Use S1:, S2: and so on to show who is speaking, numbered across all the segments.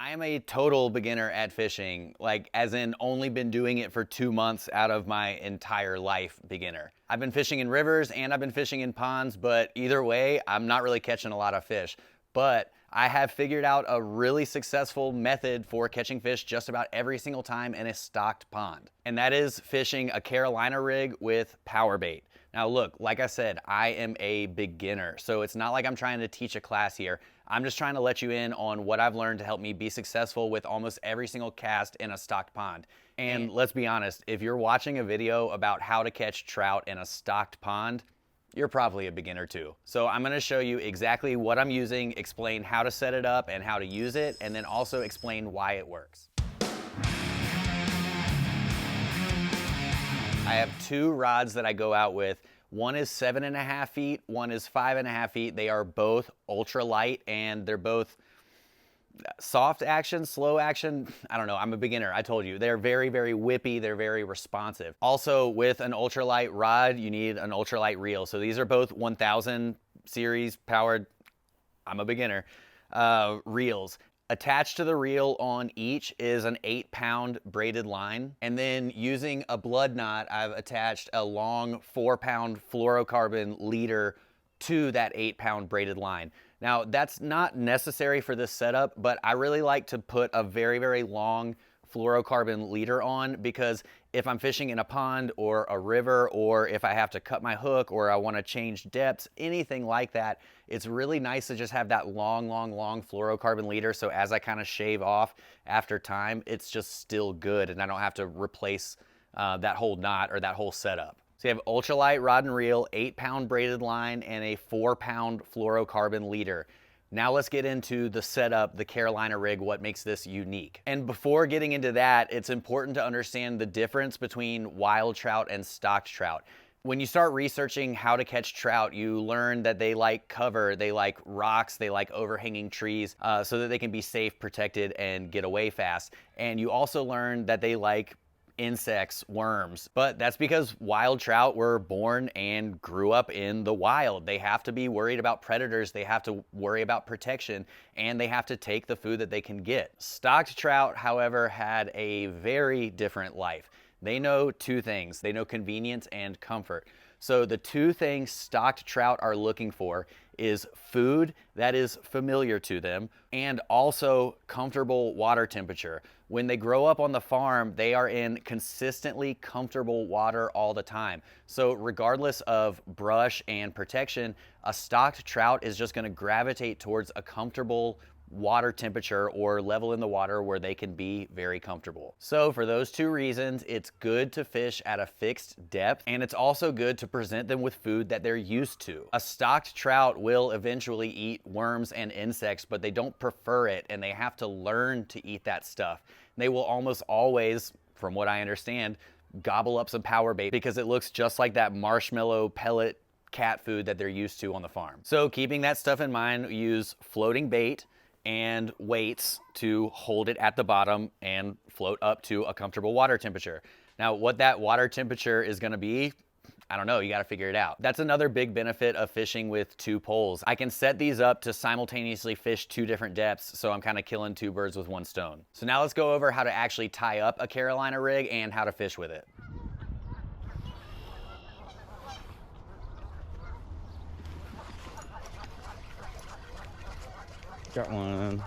S1: I am a total beginner at fishing, like as in only been doing it for 2 months out of my entire life beginner. I've been fishing in rivers and I've been fishing in ponds, but either way, I'm not really catching a lot of fish. But I have figured out a really successful method for catching fish just about every single time in a stocked pond. And that is fishing a Carolina rig with power bait. Now look, like I said, I am a beginner, so it's not like I'm trying to teach a class here. I'm just trying to let you in on what I've learned to help me be successful with almost every single cast in a stocked pond. And let's be honest, if you're watching a video about how to catch trout in a stocked pond, you're probably a beginner too. So I'm gonna show you exactly what I'm using, explain how to set it up and how to use it, and then also explain why it works. I have two rods that I go out with. One is 7.5 feet, one is 5.5 feet. They are both ultra light and they're both soft action, slow action. I don't know, I'm a beginner, I told you. They're very, very whippy, they're very responsive. Also, with an ultralight rod, you need an ultralight reel. So these are both 1000 series powered, I'm a beginner, reels. Attached to the reel on each is an 8-pound braided line. And then using a blood knot, I've attached a long 4-pound fluorocarbon leader to that 8-pound braided line. Now, that's not necessary for this setup, but I really like to put a very, very long fluorocarbon leader on, because if I'm fishing in a pond or a river, or if I have to cut my hook or I want to change depths, anything like that, it's really nice to just have that long fluorocarbon leader. So as I kind of shave off after time, it's just still good and I don't have to replace that whole knot or that whole setup. So you have ultralight rod and reel, 8-pound braided line, and a 4-pound fluorocarbon leader. Now let's get into the setup, the Carolina rig, what makes this unique. And before getting into that, it's important to understand the difference between wild trout and stocked trout. When you start researching how to catch trout, you learn that they like cover, they like rocks, they like overhanging trees, so that they can be safe, protected, and get away fast. And you also learn that they like insects, worms, but that's because wild trout were born and grew up in the wild. They have to be worried about predators, they have to worry about protection, and they have to take the food that they can get. Stocked trout, however, had a very different life. They know two things. They know convenience and comfort. So the two things stocked trout are looking for is food that is familiar to them and also comfortable water temperature. When they grow up on the farm, they are in consistently comfortable water all the time. So regardless of brush and protection, a stocked trout is just going to gravitate towards a comfortable water temperature or level in the water where they can be very comfortable. So for those two reasons, it's good to fish at a fixed depth, and it's also good to present them with food that they're used to. A stocked trout will eventually eat worms and insects, but they don't prefer it and they have to learn to eat that stuff. They will almost always, from what I understand, gobble up some power bait because it looks just like that marshmallow pellet cat food that they're used to on the farm. So keeping that stuff in mind, use floating bait and weights to hold it at the bottom and float up to a comfortable water temperature. Now, what that water temperature is gonna be, I don't know, you gotta figure it out. That's another big benefit of fishing with two poles. I can set these up to simultaneously fish two different depths, so I'm kind of killing two birds with one stone. So now let's go over how to actually tie up a Carolina rig and how to fish with it.
S2: Got one.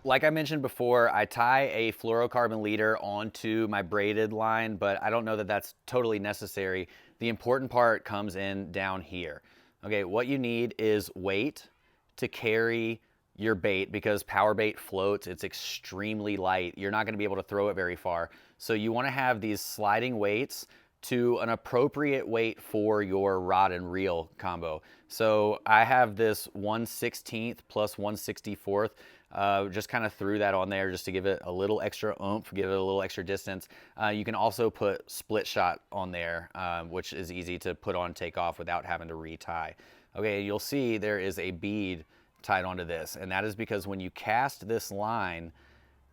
S1: Like I mentioned before, I tie a fluorocarbon leader onto my braided line, but I don't know that that's totally necessary. The important part comes in down here. Okay, what you need is weight to carry your bait because power bait floats. It's extremely light. You're not going to be able to throw it very far. So you want to have these sliding weights to an appropriate weight for your rod and reel combo. So I have this 1/16 plus 1/64. Just kind of threw that on there just to give it a little extra oomph, give it a little extra distance. You can also put split shot on there, which is easy to put on, take off without having to retie. Okay, you'll see there is a bead tied onto this, and that is because when you cast this line,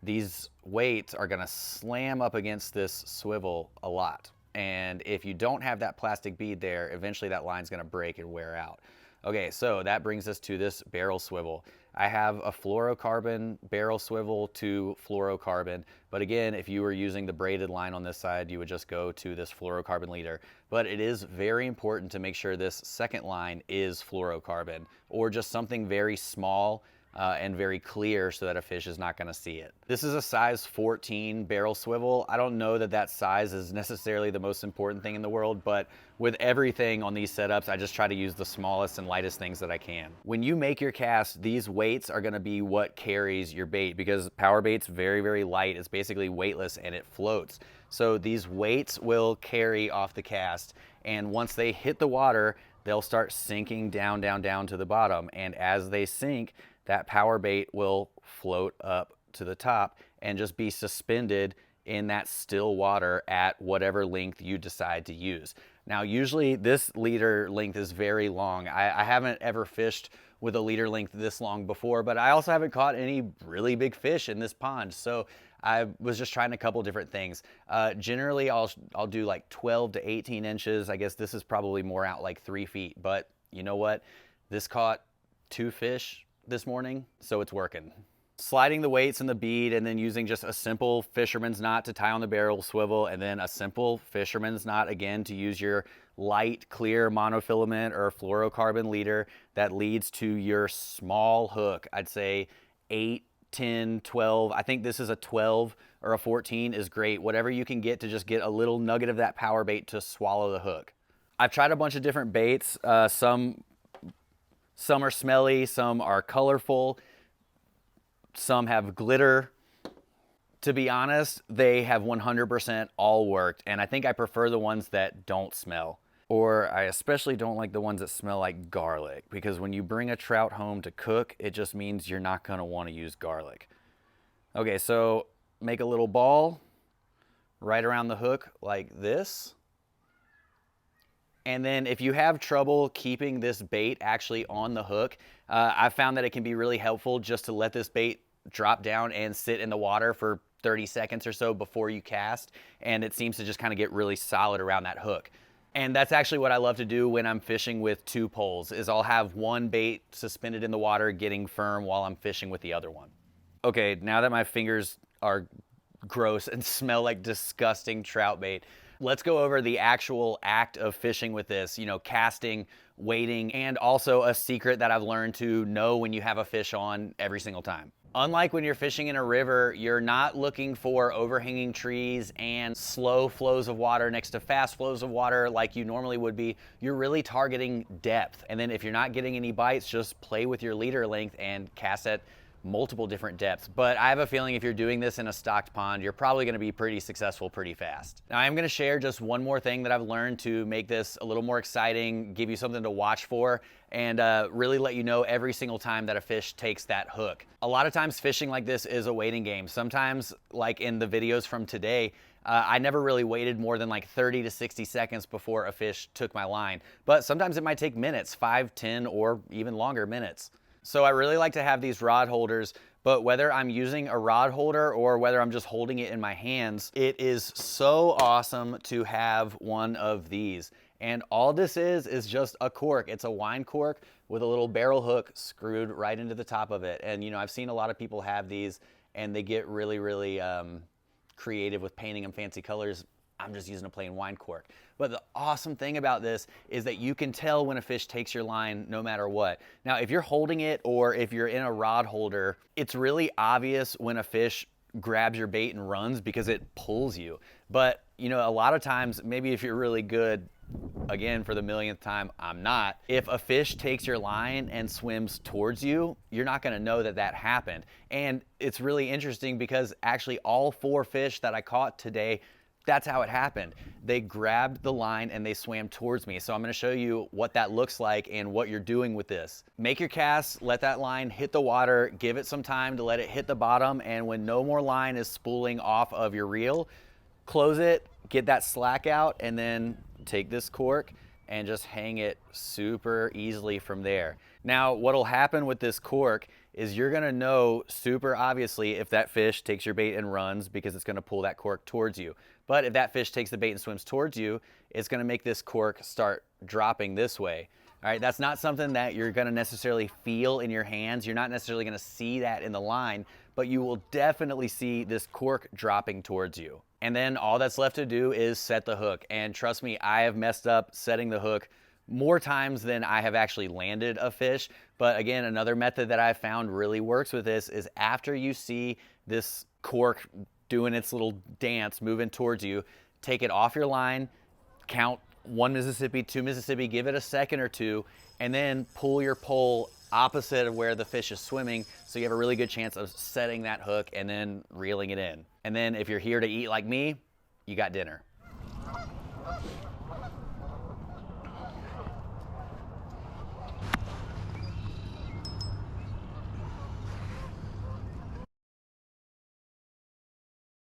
S1: these weights are gonna slam up against this swivel a lot. And if you don't have that plastic bead there, eventually that line's gonna break and wear out. Okay, so that brings us to this barrel swivel. I have a fluorocarbon barrel swivel to fluorocarbon. But again, if you were using the braided line on this side, you would just go to this fluorocarbon leader. But it is very important to make sure this second line is fluorocarbon, or just something very small and very clear so that a fish is not going to see it. This is a size 14 barrel swivel. I don't know that that size is necessarily the most important thing in the world, but with everything on these setups, I just try to use the smallest and lightest things that I can. When you make your cast, these weights are going to be what carries your bait, because power bait's very, very light. It's basically weightless and it floats. So these weights will carry off the cast, and once they hit the water, they'll start sinking down, down, down to the bottom. And as they sink, that power bait will float up to the top and just be suspended in that still water at whatever length you decide to use. Now, usually this leader length is very long. I haven't ever fished with a leader length this long before, but I also haven't caught any really big fish in this pond. So I was just trying a couple different things. Generally, I'll do like 12 to 18 inches. I guess this is probably more out like 3 feet, but you know what? This caught 2 fish this morning, so it's working. Sliding the weights in the bead and then using just a simple fisherman's knot to tie on the barrel swivel, and then a simple fisherman's knot again to use your light, clear monofilament or fluorocarbon leader that leads to your small hook. I'd say 8, 10, 12. I think this is a 12 or a 14 is great. Whatever you can get to just get a little nugget of that power bait to swallow the hook. I've tried a bunch of different baits. Some are smelly, some are colorful, some have glitter. To be honest, they have 100% all worked, and I think I prefer the ones that don't smell. Or I especially don't like the ones that smell like garlic, because when you bring a trout home to cook, it just means you're not gonna wanna use garlic. Okay, so make a little ball right around the hook like this. And then if you have trouble keeping this bait actually on the hook, I've found that it can be really helpful just to let this bait drop down and sit in the water for 30 seconds or so before you cast. And it seems to just kind of get really solid around that hook. And that's actually what I love to do when I'm fishing with 2 poles, is I'll have one bait suspended in the water getting firm while I'm fishing with the other one. Okay, now that my fingers are gross and smell like disgusting trout bait, let's go over the actual act of fishing with this, you know, casting, waiting, and also a secret that I've learned to know when you have a fish on every single time. Unlike when you're fishing in a river, you're not looking for overhanging trees and slow flows of water next to fast flows of water like you normally would be. You're really targeting depth. And then if you're not getting any bites, just play with your leader length and cast at multiple different depths. But I have a feeling if you're doing this in a stocked pond, you're probably going to be pretty successful pretty fast. Now, I'm going to share just one more thing that I've learned to make this a little more exciting, give you something to watch for, and really let you know every single time that a fish takes that hook. A lot of times fishing like this is a waiting game. Sometimes, like in the videos from today, I never really waited more than like 30 to 60 seconds before a fish took my line. But sometimes it might take minutes, 5, 10, or even longer minutes. So I really like to have these rod holders, but whether I'm using a rod holder or whether I'm just holding it in my hands, it is so awesome to have one of these. And all this is just a cork. It's a wine cork with a little barrel hook screwed right into the top of it. And you know, I've seen a lot of people have these and they get really, really creative with painting them fancy colors. I'm just using a plain wine cork. But the awesome thing about this is that you can tell when a fish takes your line no matter what. Now, if you're holding it or if you're in a rod holder, it's really obvious when a fish grabs your bait and runs because it pulls you. But, you know, a lot of times, maybe if you're really good, again, for the millionth time, I'm not. If a fish takes your line and swims towards you, you're not gonna know that that happened. And it's really interesting because actually all 4 fish that I caught today, that's how it happened. They grabbed the line and they swam towards me. So I'm gonna show you what that looks like and what you're doing with this. Make your cast, let that line hit the water, give it some time to let it hit the bottom, and when no more line is spooling off of your reel, close it, get that slack out, and then take this cork and just hang it super easily from there. Now, what'll happen with this cork is you're gonna know super obviously if that fish takes your bait and runs because it's gonna pull that cork towards you. But if that fish takes the bait and swims towards you, it's gonna make this cork start dropping this way. All right, that's not something that you're gonna necessarily feel in your hands. You're not necessarily gonna see that in the line, but you will definitely see this cork dropping towards you. And then all that's left to do is set the hook. And trust me, I have messed up setting the hook more times than I have actually landed a fish. But again, another method that I've found really works with this is after you see this cork doing its little dance, moving towards you, take it off your line, count 1 Mississippi, 2 Mississippi, give it a second or two, and then pull your pole opposite of where the fish is swimming, so you have a really good chance of setting that hook and then reeling it in. And then if you're here to eat like me, you got dinner.